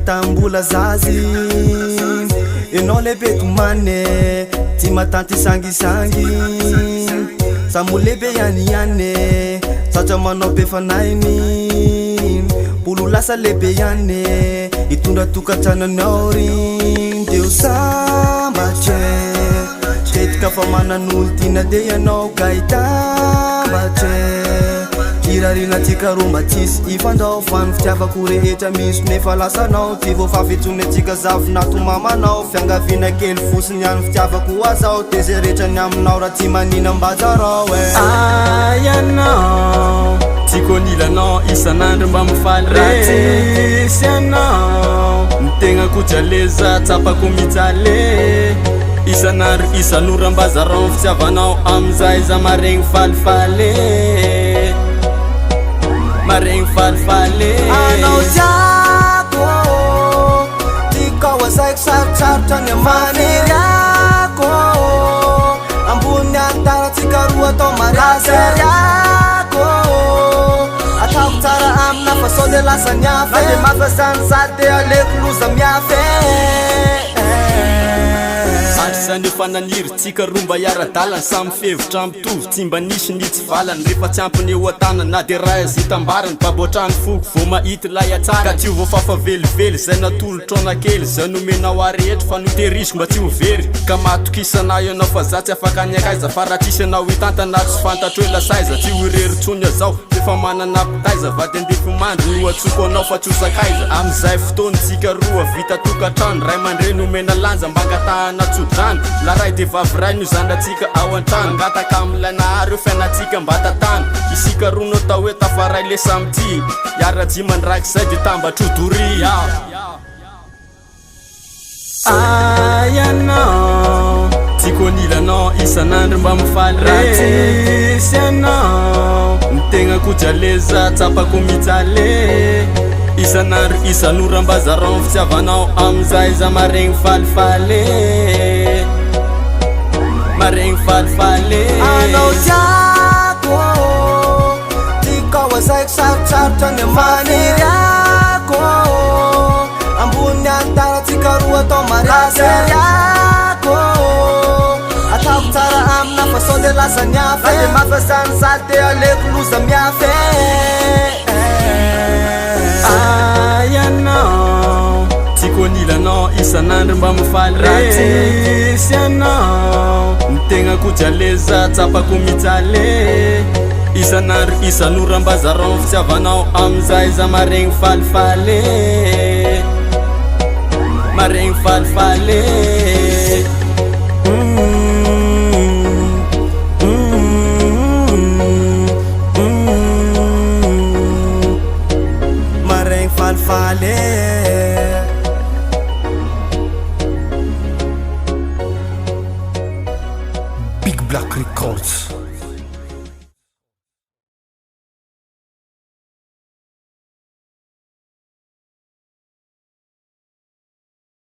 tambola zazy enao lehibe tomane tsy matanty sangisangy samo lehibe ihany satria manao be fanainy olo lasa lehibe ihany hitondra tokantrananao ry deo sambatre tetika fa manan'olo tiana de ianao gaitambatre irarinatsika romba tsisy ifandao fany fitiavako rehetra misy nefa lasanao ty vo fafitsony atsika zavinato-mamanao fiangavina kely fosiny ihany fitiavako azao de zay rehetrany aminao raha tsy maninam-bajarao ianao tiako anilanao isan'andro mba mifaly resy anao nitegna kojaleza tsapako mijale isan'andro isan'oram-bazarao fitiavanao amizay za maregny falifaly maregny falifaly anao tiako tikao azaiko sarosarotra ny amaniryako ambony antaratsika roa atao mariasyryako ataoko tsara amina fa sao de lasa miafa de mafasany sady de aleko loza miafa Zany efa naniry tsika romba iara-dalany samy fevitra ampitovy tsy mba nisy nitsy valany rehefa tsy ampiny eo an-tanana na de raha azitambarany baboatrany foko vo mahity lay atsara ka tsy ho voafafavelively zay natolotrona kely zay nomenao arehetra fa noterisiko mba tsy ho very ka matokisana ianao fa za tsy afaka aniakaiza fa raha tsisy anao hitantana tsy fantatro hoe lasaiza tsy ho reritsony azao efa manana pitaiza vady andefy mandry no atsoko anao fa tsy hosakaiza amizay fotoanytsika roa vita tokatrano ray mandre nomena lanja mba angatahana tsodrano laray de vavy ray no zandratsika ao an-trano ngataka amilana reo fiainatsika mba tatano isika roa no atao hoe tafaray le samity iara-jy mandraky zay de tambatro dory ianao tiako anilanao isan'andro mba mifaly resy anao nitegna kojaleza tsapako mijale isan'andro isan'oram-bazarao fitiavanao amizay za maregny falifaly maregny falifaly anao tiako tikao azaiko sarosarotra ny amaniryako ambony antaratsika roa atao mariasyryako ataoko tsara amina fa sao de lasa miafa de mafasany sady de aleko loza miafa ianao tiako anilanao isan'andro mba mifaly resy anao nitegna kojaleza tsapako mijale isan'andro isan'oram-bazarao fitiavanao amizay za maregny falifaly maregny falifaly maregny falifaly Big Black Records.